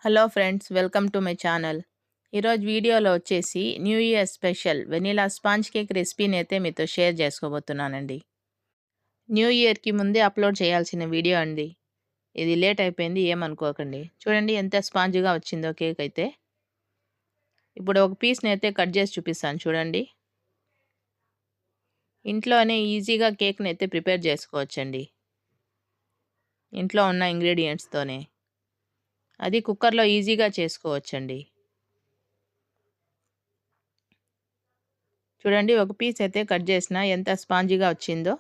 Hello friends, welcome to my channel. ఈరోజు వీడియోలో వచ్చేసి new year special vanilla sponge cake రెసిపీని అయితే మీతో షేర్ చేసుకోబోతున్నానండి. న్యూ ఇయర్కి ముందే అప్లోడ్ చేయాల్సిన వీడియో అండి. ఇది లేట్ అయిపోయింది, ఏమనుకోకండి. చూడండి ఎంత స్పాంజ్గా వచ్చిందో కేక్ అయితే. ఇప్పుడు ఒక పీస్ని అయితే కట్ చేసి చూపిస్తాను చూడండి. ఇంట్లోనే ఈజీగా కేక్ని అయితే ప్రిపేర్ చేసుకోవచ్చండి, ఇంట్లో ఉన్న ఇంగ్రీడియంట్స్తోనే. అది కుక్కర్లో ఈజీగా చేసుకోవచ్చండి. చూడండి ఒక పీస్ అయితే కట్ చేసిన ఎంత స్పాంజీగా వచ్చిందో.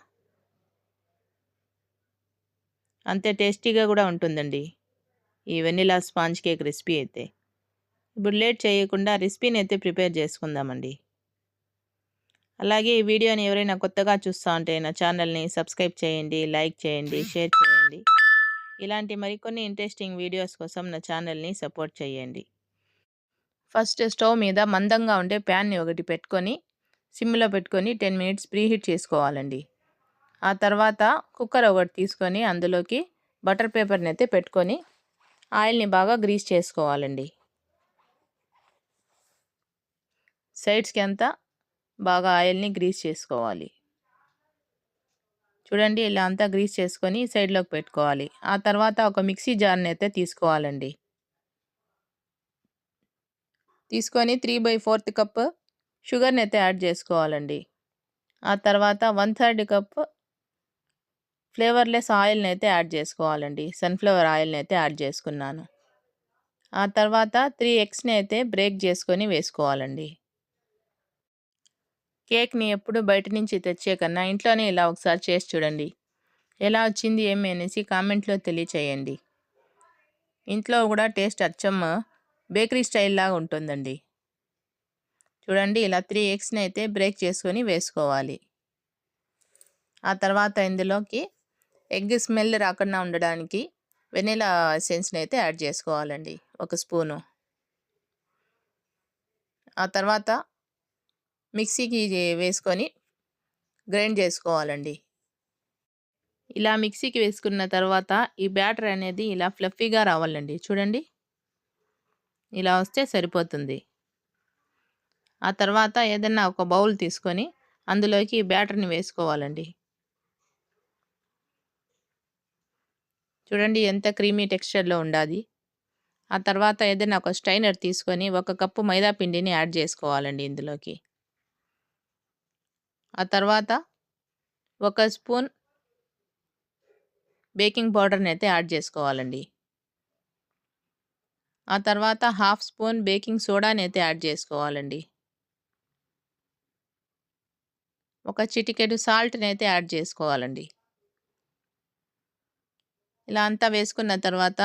అంతే టేస్టీగా కూడా ఉంటుందండి ఈ వెనిలా స్పాంజ్ కేక్ రెసిపీ అయితే. ఇప్పుడు లేట్ చేయకుండా రెసిపీని అయితే ప్రిపేర్ చేసుకుందామండి. అలాగే ఈ వీడియోని ఎవరైనా కొత్తగా చూస్తూ ఉంటే నా ఛానల్ని సబ్స్క్రైబ్ చేయండి, లైక్ చేయండి, షేర్ చేయండి. ఇలాంటి మరికొన్ని ఇంట్రెస్టింగ్ వీడియోస్ కోసం నా ఛానల్ని సపోర్ట్ చేయండి. ఫస్ట్ స్టవ్ మీద మందంగా ఉండే ప్యాన్ని ఒకటి పెట్టుకొని సిమ్లో పెట్టుకొని 10 మినిట్స్ ప్రీహీట్ చేసుకోవాలండి. ఆ తర్వాత కుక్కర్ ఒకటి తీసుకొని అందులోకి బటర్ పేపర్ని అయితే పెట్టుకొని ఆయిల్ని బాగా గ్రీస్ చేసుకోవాలండి. సైడ్స్కి అంతా బాగా ఆయిల్ని గ్రీస్ చేసుకోవాలి. చూడండి ఇలా అంతా గ్రీస్ చేసుకొని సైడ్లోకి పెట్టుకోవాలి. ఆ తర్వాత ఒక మిక్సీ జార్ని అయితే తీసుకోవాలండి. తీసుకొని 3/4 కప్ షుగర్ని అయితే యాడ్ చేసుకోవాలండి. ఆ తర్వాత 1/3 కప్ ఫ్లేవర్లెస్ ఆయిల్ని అయితే యాడ్ చేసుకోవాలండి. సన్ఫ్లవర్ ఆయిల్ని అయితే యాడ్ చేసుకున్నాను. ఆ తర్వాత 3 ఎగ్స్ని అయితే బ్రేక్ చేసుకొని వేసుకోవాలండి. కేక్ని ఎప్పుడు బయట నుంచి తెచ్చే కన్నా ఇంట్లోనే ఇలా ఒకసారి చేసి చూడండి. ఎలా వచ్చింది ఏమి అనేసి కామెంట్లో తెలియచేయండి. ఇంట్లో కూడా టేస్ట్ అచ్చం బేకరీ స్టైల్ లాగా ఉంటుందండి. చూడండి ఇలా 3 ఎగ్స్ని అయితే బ్రేక్ చేసుకొని వేసుకోవాలి. ఆ తర్వాత ఇందులోకి ఎగ్ స్మెల్ రాకుండా ఉండడానికి వెనిలా ఎసెన్స్ని అయితే యాడ్ చేసుకోవాలండి, 1 స్పూను. ఆ తర్వాత మిక్సీకి వేసుకొని గ్రైండ్ చేసుకోవాలండి. ఇలా మిక్సీకి వేసుకున్న తర్వాత ఈ బ్యాటర్ అనేది ఇలా ఫ్లఫీగా రావాలండి. చూడండి ఇలా వస్తే సరిపోతుంది. ఆ తర్వాత ఏదైనా ఒక బౌల్ తీసుకొని అందులోకి ఈ బ్యాటర్ని వేసుకోవాలండి. చూడండి ఎంత క్రీమీ టెక్స్చర్లో ఉండాది. ఆ తర్వాత ఏదైనా ఒక స్ట్రైనర్ తీసుకొని 1 కప్పు మైదా పిండిని యాడ్ చేసుకోవాలండి ఇందులోకి. ఆ తర్వాత 1 స్పూన్ బేకింగ్ పౌడర్ని అయితే యాడ్ చేసుకోవాలండి. ఆ తర్వాత 1/2 స్పూన్ బేకింగ్ సోడాని అయితే యాడ్ చేసుకోవాలండి. ఒక చిటికెడు సాల్ట్ని అయితే యాడ్ చేసుకోవాలండి. ఇలా అంతా వేసుకున్న తర్వాత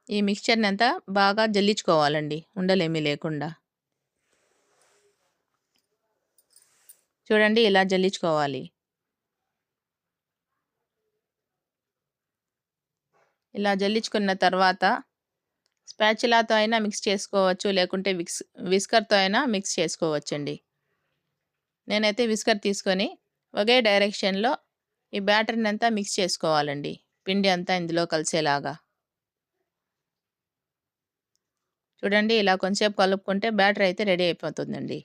ఈ మిక్స్చర్ని అంతా బాగా జల్లించుకోవాలండి, ఉండలేమీ లేకుండా. చూడండి ఇలా జల్లించుకోవాలి. ఇలా జల్లించుకున్న తర్వాత స్పాచులాతో అయినా మిక్స్ చేసుకోవచ్చు, లేకుంటే విస్కర్తో అయినా మిక్స్ చేసుకోవచ్చండి. నేనైతే విస్కర్ తీసుకొని ఒకే డైరెక్షన్లో ఈ బ్యాటర్ని అంతా మిక్స్ చేసుకోవాలండి, పిండి అంతా ఇందులో కలిసేలాగా. చూడండి ఇలా కొంచెంసేపు కలుపుకుంటే బ్యాటర్ అయితే రెడీ అయిపోతుందండి.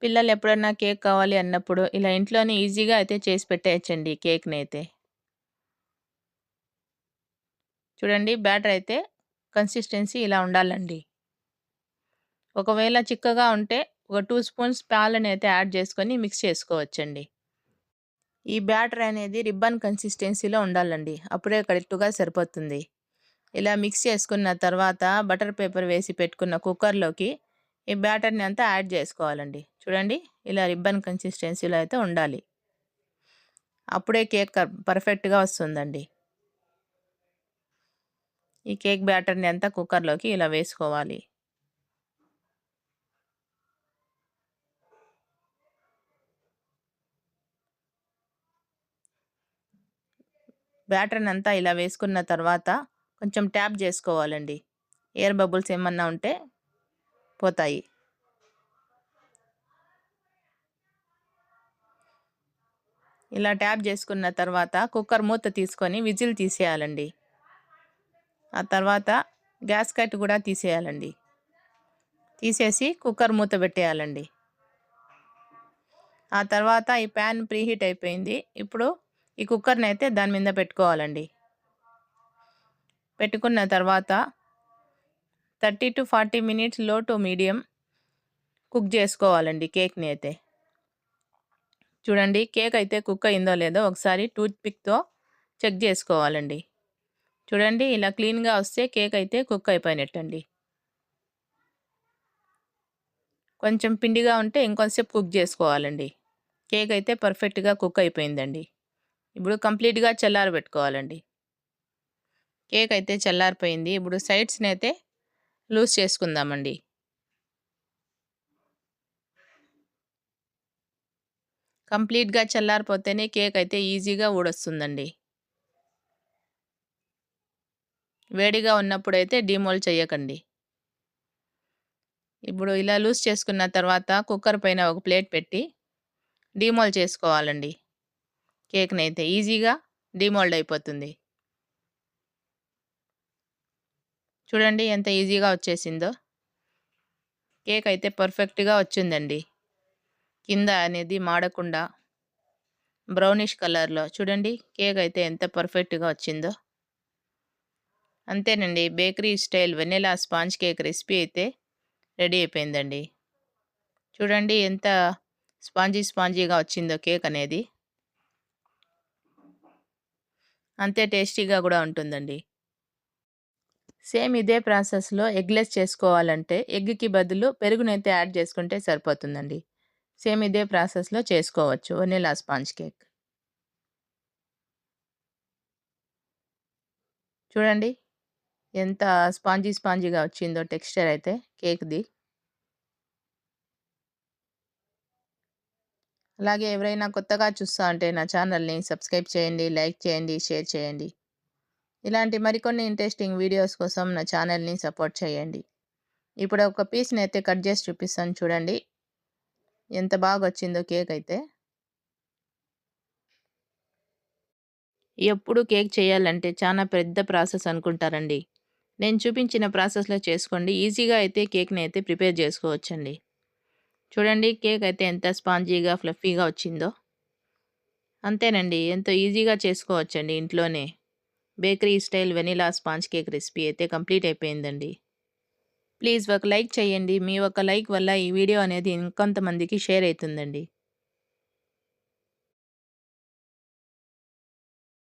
పిల్లలు ఎప్పుడన్నా కేక్ కావాలి అన్నప్పుడు ఇలా ఇంట్లోనే ఈజీగా అయితే చేసి పెట్టేయచ్చండి కేక్ని అయితే. చూడండి బ్యాటర్ అయితే కన్సిస్టెన్సీ ఇలా ఉండాలండి. ఒకవేళ చిక్కగా ఉంటే ఒక 2 స్పూన్స్ పాలని అయితే యాడ్ చేసుకొని మిక్స్ చేసుకోవచ్చండి. ఈ బ్యాటర్ అనేది రిబ్బన్ కన్సిస్టెన్సీలో ఉండాలండి, అప్పుడే కరెక్ట్గా సరిపోతుంది. ఇలా మిక్స్ చేసుకున్న తర్వాత బటర్ పేపర్ వేసి పెట్టుకున్న కుక్కర్లోకి ఈ బ్యాటర్ని అంతా యాడ్ చేసుకోవాలండి. చూడండి ఇలా రిబ్బన్ కన్సిస్టెన్సీలో అయితే ఉండాలి, అప్పుడే కేక్ పర్ఫెక్ట్గా వస్తుందండి. ఈ కేక్ బ్యాటర్ని అంతా కుక్కర్లోకి ఇలా వేసుకోవాలి. బ్యాటర్ని అంతా ఇలా వేసుకున్న తర్వాత కొంచెం ట్యాప్ చేసుకోవాలండి, ఎయిర్ బబుల్స్ ఏమన్నా ఉంటే పోతాయి. ఇలా ట్యాప్ చేసుకున్న తర్వాత కుక్కర్ మూత తీసుకొని విజిల్ తీసేయాలండి. ఆ తర్వాత గ్యాస్ కట్ కూడా తీసేయాలండి. తీసేసి కుక్కర్ మూత పెట్టేయాలండి. ఆ తర్వాత ఈ ప్యాన్ ప్రీహీట్ అయిపోయింది. ఇప్పుడు ఈ కుక్కర్ని అయితే దాని మీద పెట్టుకోవాలండి. పెట్టుకున్న తర్వాత 30 to 40 మినిట్స్ లో టు మీడియం కుక్ చేసుకోవాలండి కేక్ని అయితే. చూడండి కేక్ అయితే కుక్ అయిందో లేదో ఒకసారి టూత్ పిక్తో చెక్ చేసుకోవాలండి. చూడండి ఇలా క్లీన్గా వస్తే కేక్ అయితే కుక్ అయిపోయినట్టండి. కొంచెం పిండిగా ఉంటే ఇంకొంచెంసేపు కుక్ చేసుకోవాలండి. కేక్ అయితే పర్ఫెక్ట్గా కుక్ అయిపోయిందండి. ఇప్పుడు కంప్లీట్గా చల్లారబెట్టుకోవాలండి. కేక్ అయితే చల్లారిపోయింది. ఇప్పుడు సైడ్స్ని అయితే లూజ్ చేసుకుందామండి. కంప్లీట్గా చల్లారిపోతేనే కేక్ అయితే ఈజీగా ఊడొస్తుందండి. వేడిగా ఉన్నప్పుడైతే డీమోల్డ్ చేయకండి. ఇప్పుడు ఇలా లూజ్ చేసుకున్న తర్వాత కుక్కర్ పైన ఒక ప్లేట్ పెట్టి డీమోల్డ్ చేసుకోవాలండి. కేక్ని అయితే ఈజీగా డీమోల్డ్ అయిపోతుంది. చూడండి ఎంత ఈజీగా వచ్చేసిందో. కేక్ అయితే పర్ఫెక్ట్గా వచ్చిందండి. కింద అనేది మాడకుండా బ్రౌనిష్ కలర్లో చూడండి కేక్ అయితే ఎంత పర్ఫెక్ట్గా వచ్చిందో. అంతేనండి, bakery style vanilla sponge cake recipe అయితే రెడీ అయిపోయిందండి. చూడండి ఎంత స్పాంజీగా వచ్చిందో కేక్ అనేది. అంతే టేస్టీగా కూడా ఉంటుందండి. సేమ్ ఇదే ప్రాసెస్లో ఎగ్లెస్ చేసుకోవాలంటే ఎగ్కి బదులు పెరుగునైతే యాడ్ చేసుకుంటే సరిపోతుందండి. సేమ్ ఇదే ప్రాసెస్లో చేసుకోవచ్చు వెనిలా స్పాంజ్ కేక్. చూడండి ఎంత స్పాంజీగా వచ్చిందో టెక్స్చర్ అయితే కేక్ది. అలాగే ఎవరైనా కొత్తగా చూస్తా అంటే నా ఛానల్ని సబ్స్క్రైబ్ చేయండి, లైక్ చేయండి, షేర్ చేయండి. ఇలాంటి మరికొన్ని ఇంట్రెస్టింగ్ వీడియోస్ కోసం నా ఛానల్ని సపోర్ట్ చేయండి. ఇప్పుడు ఒక పీస్ని అయితే కట్ చేసి చూపిస్తాను చూడండి ఎంత బాగా వచ్చిందో కేక్ అయితే. ఎప్పుడు కేక్ చేయాలంటే చాలా పెద్ద ప్రాసెస్ అనుకుంటారండి. నేను చూపించిన ప్రాసెస్లో చేసుకోండి, ఈజీగా అయితే కేక్ని అయితే ప్రిపేర్ చేసుకోవచ్చండి. చూడండి కేక్ అయితే ఎంత స్పాంజీగా ఫ్లఫీగా వచ్చిందో. అంతేనండి, ఎంతో ఈజీగా చేసుకోవచ్చండి ఇంట్లోనే. Bakery style vanilla sponge cake recipe అయితే కంప్లీట్ అయిపోయిందండి. ప్లీజ్ ఒక లైక్ చేయండి. మీ ఒక లైక్ వల్ల ఈ వీడియో అనేది ఇంకొంతమందికి షేర్ అవుతుందండి.